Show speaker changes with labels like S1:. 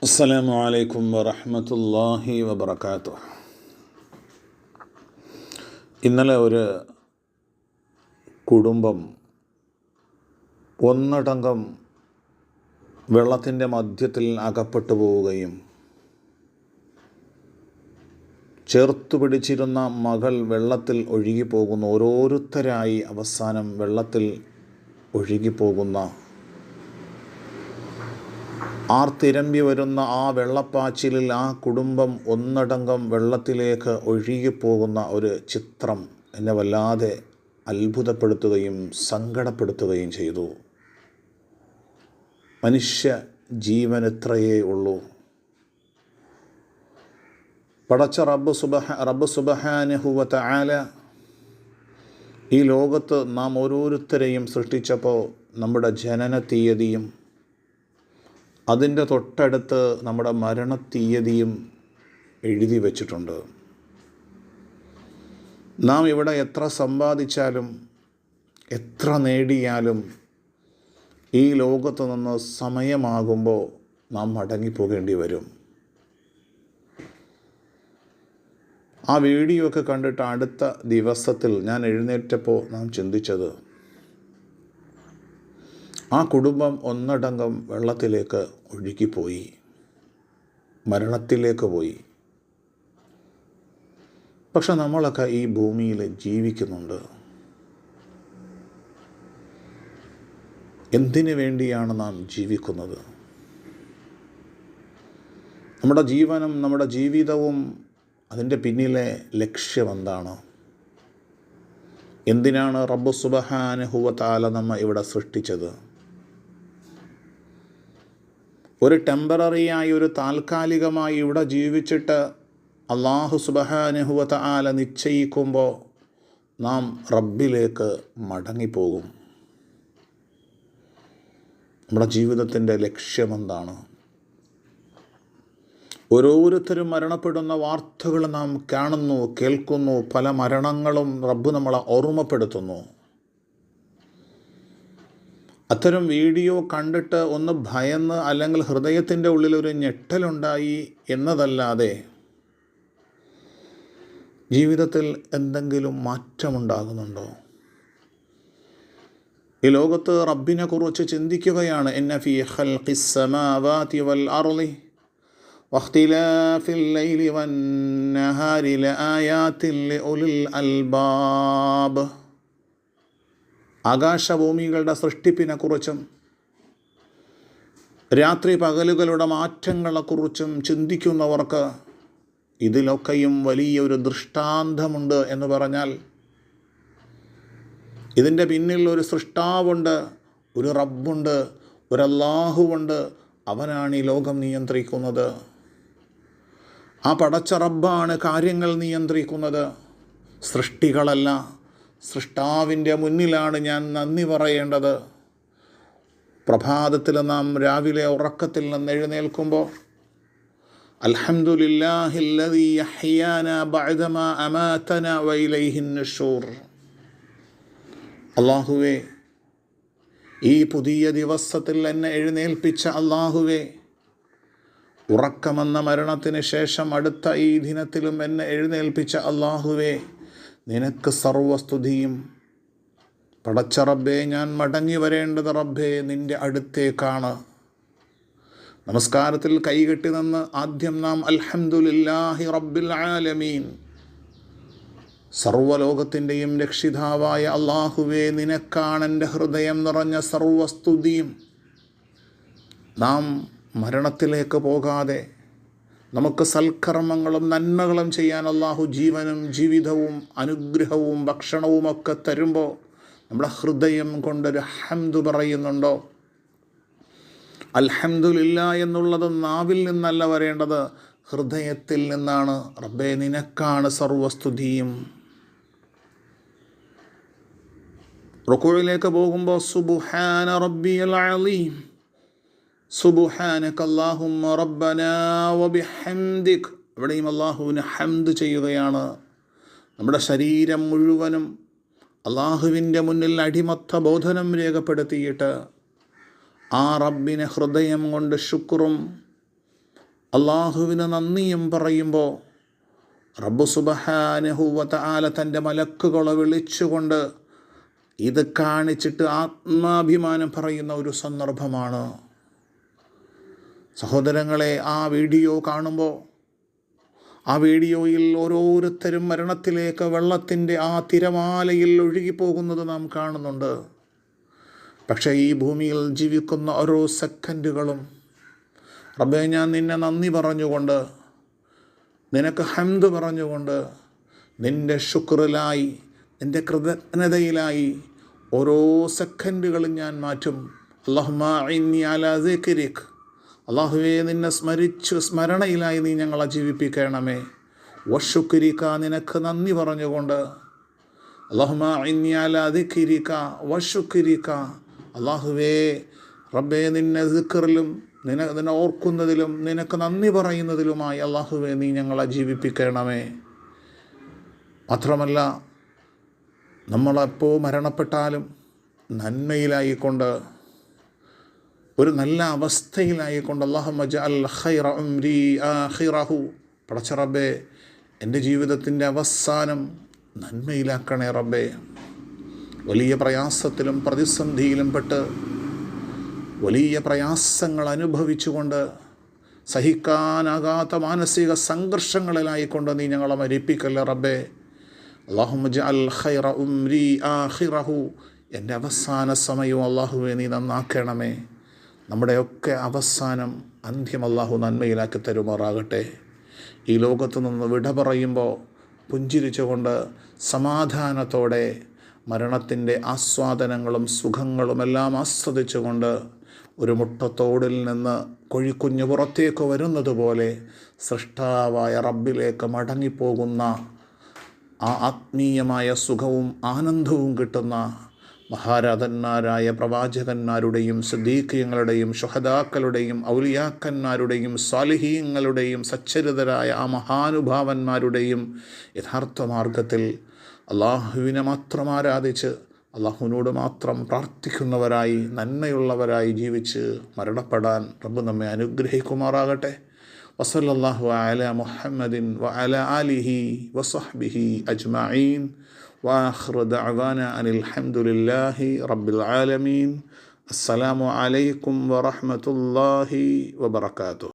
S1: അസ്സലാമു അലൈക്കും വറഹ്മത്തുള്ളാഹി വബറകാതുഹു. ഇന്നലെ ഒരു കുടുംബം ഒന്നടങ്കം വെള്ളത്തിൻ്റെ മധ്യത്തിൽ അകപ്പെട്ടു പോവുകയും ചേർത്തു പിടിച്ചിരുന്ന മകൾ വെള്ളത്തിൽ ഒഴുകിപ്പോകുന്ന ഓരോരുത്തരായി അവസാനം വെള്ളത്തിൽ ഒഴുകിപ്പോകുന്ന ആർത്തിരമ്പി വരുന്ന ആ വെള്ളപ്പാച്ചിലിൽ ആ കുടുംബം ഒന്നടങ്കം വെള്ളത്തിലേക്ക് ഒഴുകിപ്പോകുന്ന ഒരു ചിത്രം എന്നെ വല്ലാതെ അത്ഭുതപ്പെടുത്തുകയും സങ്കടപ്പെടുത്തുകയും ചെയ്തു. മനുഷ്യ ജീവൻ എത്രയേ ഉള്ളൂ. പടച്ച റബ്ബ് സുബ്ഹാനഹു വ തആല ഈ ലോകത്ത് നാം ഓരോരുത്തരെയും സൃഷ്ടിച്ചപ്പോൾ നമ്മുടെ ജനന തീയതിയും അതിൻ്റെ തൊട്ടടുത്ത് നമ്മുടെ മരണത്തീയതിയും എഴുതി വച്ചിട്ടുണ്ട്. നാം ഇവിടെ എത്ര സമ്പാദിച്ചാലും എത്ര നേടിയാലും ഈ ലോകത്ത് നിന്ന് സമയമാകുമ്പോൾ നാം മടങ്ങിപ്പോകേണ്ടി വരും. ആ വീഡിയോ ഒക്കെ കണ്ടിട്ട് അടുത്ത ദിവസത്തിൽ ഞാൻ എഴുന്നേറ്റപ്പോൾ നാം ചിന്തിച്ചത്, ആ കുടുംബം ഒന്നടങ്കം വെള്ളത്തിലേക്ക് ഒഴുകിപ്പോയി, മരണത്തിലേക്ക് പോയി. പക്ഷെ നമ്മളൊക്കെ ഈ ഭൂമിയിൽ ജീവിക്കുന്നുണ്ട്. എന്തിനു വേണ്ടിയാണ് നാം ജീവിക്കുന്നത്? നമ്മുടെ ജീവനും നമ്മുടെ ജീവിതവും അതിൻ്റെ പിന്നിലെ ലക്ഷ്യമെന്താണ്? എന്തിനാണ് റബ്ബ് സുബ്ഹാനഹു വ തആല നമ്മെ ഇവിടെ സൃഷ്ടിച്ചത്? ഒരു ടെമ്പററിയായി, ഒരു താൽക്കാലികമായി ഇവിടെ ജീവിച്ചിട്ട് അല്ലാഹു സുബ്ഹാനഹു വ തആല നിശ്ചയിക്കുമ്പോൾ നാം റബ്ബിലേക്ക് മടങ്ങിപ്പോകും. നമ്മുടെ ജീവിതത്തിൻ്റെ ലക്ഷ്യമെന്താണ്? ഓരോരുത്തരും മരണപ്പെടുന്ന വാർത്തകൾ നാം കാണുന്നു, കേൾക്കുന്നു. പല മരണങ്ങളും റബ്ബ് നമ്മളെ ഓർമ്മപ്പെടുത്തുന്നു. അത്തരം വീഡിയോ കണ്ടിട്ട് ഒന്ന് ഭയന്ന് അല്ലെങ്കിൽ ഹൃദയത്തിൻ്റെ ഉള്ളിലൊരു ഞെട്ടലുണ്ടായി എന്നതല്ലാതെ ജീവിതത്തിൽ എന്തെങ്കിലും മാറ്റമുണ്ടാകുന്നുണ്ടോ? ഈ ലോകത്ത് റബ്ബിനെ കുറിച്ച് ചിന്തിക്കുകയാണ്. ഇന്ന ഫീ ഖൽഖിസ് സമാവാതി വൽ അർളി വഖ്തിലാഫിൽ ലൈലി വന്നഹാരി ലആയാതിൻ ലിഉലിൽ അൽബാബ്. ആകാശഭൂമികളുടെ സൃഷ്ടിപ്പിനെക്കുറിച്ചും രാത്രി പകലുകളുടെ മാറ്റങ്ങളെക്കുറിച്ചും ചിന്തിക്കുന്നവർക്ക് ഇതിലൊക്കെയും വലിയൊരു ദൃഷ്ടാന്തമുണ്ട് എന്ന് പറഞ്ഞാൽ, ഇതിൻ്റെ പിന്നിൽ ഒരു സൃഷ്ടാവുണ്ട്, ഒരു റബ്ബുണ്ട്, ഒരു അല്ലാഹുവുണ്ട്. അവനാണ് ഈ ലോകം നിയന്ത്രിക്കുന്നത്. ആ പടച്ച റബ്ബാണ് കാര്യങ്ങൾ നിയന്ത്രിക്കുന്നത്, സൃഷ്ടികളല്ല. സൃഷ്ടാവിൻ്റെ മുന്നിലാണ് ഞാൻ നന്ദി പറയേണ്ടത്. പ്രഭാതത്തിൽ നാം രാവിലെ ഉറക്കത്തിൽ നിന്ന് എഴുന്നേൽക്കുമ്പോൾ അൽഹംദുലില്ലാഹില്ലദീ യഹ്യാനാ ബഅദമാ അമാതനാ വഇലൈഹിൻ നുശൂർ. അല്ലാഹുവേ, ഈ പുതിയ ദിവസത്തിൽ എന്നെ എഴുന്നേൽപ്പിച്ച അല്ലാഹുവേ, ഉറക്കമെന്ന മരണത്തിന് ശേഷം അടുത്ത ഈ ദിനത്തിലും എന്നെ എഴുന്നേൽപ്പിച്ച അല്ലാഹുവേ, നിനക്ക് സർവസ്തുതിയും. പടച്ച റബ്ബേ, ഞാൻ മടങ്ങി വരേണ്ടത് റബ്ബേ നിൻ്റെ അടുത്തേക്കാണ്. നമസ്കാരത്തിൽ കൈകെട്ടി നിന്ന് ആദ്യം നാം അൽഹംദുലില്ലാഹി റബ്ബിൽ ആലമീൻ, സർവ്വലോകത്തിൻ്റെയും രക്ഷിതാവായ അല്ലാഹുവേ, നിനക്കാണ് എൻ്റെ ഹൃദയം നിറഞ്ഞ സർവസ്തുതിയും. നാം മരണത്തിലേക്ക് പോകാതെ നമുക്ക് സൽക്കർമ്മങ്ങളും നന്മകളും ചെയ്യാൻ അല്ലാഹു ജീവനും ജീവിതവും അനുഗ്രഹവും ഭക്ഷണവുമൊക്കെ തരുമ്പോൾ നമ്മുടെ ഹൃദയം കൊണ്ടൊരു ഹംദ് പറയുന്നുണ്ടോ? അൽഹംദുലില്ലാ എന്നുള്ളത് നാവിൽ നിന്നല്ല വരേണ്ടത്, ഹൃദയത്തിൽ നിന്നാണ്. റബ്ബേ, നിനക്കാണ് സർവസ്തുതിയും. റുകൂഇലേക്ക് പോകുമ്പോൾ സുബ്ഹാന റബ്ബിയൽ അളീം, സുബ്ഹാനക അല്ലാഹുമ്മ റബ്ബനാ വബിഹംദിക്. ഇവിടെയും അല്ലാഹുവിന് ഹംദ് ചെയ്യുകയാണ്. നമ്മുടെ ശരീരം മുഴുവനും അല്ലാഹുവിൻ്റെ മുന്നിൽ അടിമത്ത ബോധനം രേഖപ്പെടുത്തിയിട്ട് ആ റബ്ബിനെ ഹൃദയം കൊണ്ട് ശുക്റും അള്ളാഹുവിന് നന്ദിയും പറയുമ്പോൾ റബ്ബ് സുബ്ഹാനഹു വ തആല തൻ്റെ മലക്കുകളെ വിളിച്ചുകൊണ്ട് ഇത് കാണിച്ചിട്ട് ആത്മാഭിമാനം പറയുന്ന ഒരു സന്ദർഭമാണ്. സഹോദരങ്ങളെ, ആ വീഡിയോ കാണുമ്പോൾ ആ വീഡിയോയിൽ ഓരോരുത്തരും മരണത്തിലേക്ക് വെള്ളത്തിൻ്റെ ആ തിരമാലയിൽ ഒഴുകിപ്പോകുന്നത് നാം കാണുന്നുണ്ട്. പക്ഷേ ഈ ഭൂമിയിൽ ജീവിക്കുന്ന ഓരോ സെക്കൻഡുകളും റബ്ബേ ഞാൻ നിന്നെ നന്ദി പറഞ്ഞുകൊണ്ട്, നിനക്ക് ഹംദ് പറഞ്ഞുകൊണ്ട്, നിൻ്റെ ശുക്റിലായി, നിൻ്റെ കൃതജ്ഞതയിലായി ഓരോ സെക്കൻഡുകളും ഞാൻ മാറ്റും. അല്ലാഹുമ്മ ഇന്നി അലാ സിക്രിക്, അല്ലാഹുവേ നിന്നെ സ്മരണയിലായി നീ ഞങ്ങളെ ജീവിപ്പിക്കണമേ. വശുക്രിക, നിനക്ക് നന്ദി പറഞ്ഞുകൊണ്ട്, അല്ലാഹുമ്മ ഇന്നി അലാ സിക്രിക വശുക്രിക, അല്ലാഹുവേ റബ്ബേ നിന്നെ സിക്റിലും നിന്നെ ഓർക്കുന്നതിലും നിനക്ക് നന്ദി പറയുന്നതിലുമായി അല്ലാഹുവേ നീ ഞങ്ങളെ ജീവിപ്പിക്കണമേ. മാത്രമല്ല, നമ്മളെപ്പോൾ മരണപ്പെട്ടാലും നന്മയിലായിക്കൊണ്ട്, ഒരു നല്ല അവസ്ഥയിലായിക്കൊണ്ട്, അല്ലാഹുമ്മ ജഅൽ ഖൈറ ഉംരി ആഖിറഹു, പടച്ച റബ്ബേ എൻ്റെ ജീവിതത്തിൻ്റെ അവസാനം നന്മയിലാക്കണേ റബ്ബേ. വലിയ പ്രയാസത്തിലും പ്രതിസന്ധിയിലും പെട്ട് വലിയ പ്രയാസങ്ങൾ അനുഭവിച്ചുകൊണ്ട് സഹിക്കാനാകാത്ത മാനസിക സംഘർഷങ്ങളിലായിക്കൊണ്ട് നീ ഞങ്ങളെ മരിപ്പിക്കല്ലേ റബ്ബേ. അല്ലാഹുമ്മ ജഅൽ ഖൈറ ഉംരി ആഖിറഹു, എൻ്റെ അവസാന സമയവും അല്ലാഹുവേ നീ നന്നാക്കണമേ. നമ്മുടെയൊക്കെ അവസാനം അന്ത്യം അല്ലാഹു നന്മയിലാക്കി തരുമാറാകട്ടെ. ഈ ലോകത്തു നിന്ന് വിട പറയുമ്പോൾ പുഞ്ചിരിച്ചുകൊണ്ട് സമാധാനത്തോടെ മരണത്തിൻ്റെ ആസ്വാദനങ്ങളും സുഖങ്ങളുമെല്ലാം ആസ്വദിച്ചുകൊണ്ട് ഒരു മുട്ടത്തോടിൽ നിന്ന് കൊഴിക്കുഞ്ഞ് പുറത്തേക്ക് വരുന്നത് പോലെ സൃഷ്ടാവായ റബ്ബിലേക്ക് മടങ്ങിപ്പോകുന്ന ആ ആത്മീയമായ സുഖവും ആനന്ദവും കിട്ടുന്ന മഹാരഥന്മാരായ പ്രവാചകന്മാരുടെയും സിദ്ദീഖീങ്ങളുടെയും ശുഹദാക്കളുടെയും ഔലിയാക്കന്മാരുടെയും സാലിഹീങ്ങളുടെയും സച്ചരിതരായ ആ മഹാനുഭാവന്മാരുടെയും യഥാർത്ഥ മാർഗത്തിൽ അള്ളാഹുവിനെ മാത്രം ആരാധിച്ച് അള്ളാഹുവിനോട് മാത്രം പ്രാർത്ഥിക്കുന്നവരായി നന്മയുള്ളവരായി ജീവിച്ച് മരണപ്പെടാൻ റബ്ബ് നമ്മെ അനുഗ്രഹിക്കുമാറാകട്ടെ. വസല്ലല്ലാഹു അലാ മുഹമ്മദിൻ വഅലാ ആലിഹി വസഹ്ബിഹി അജ്മഈൻ വആഖിറു ദഅവാനാ അനിൽ ഹംദുലില്ലാഹി റബ്ബിൽ ആലമീൻ. അസ്സലാമു അലൈക്കും വറഹ്മത്തുള്ളാഹി വബറകാതുഹു.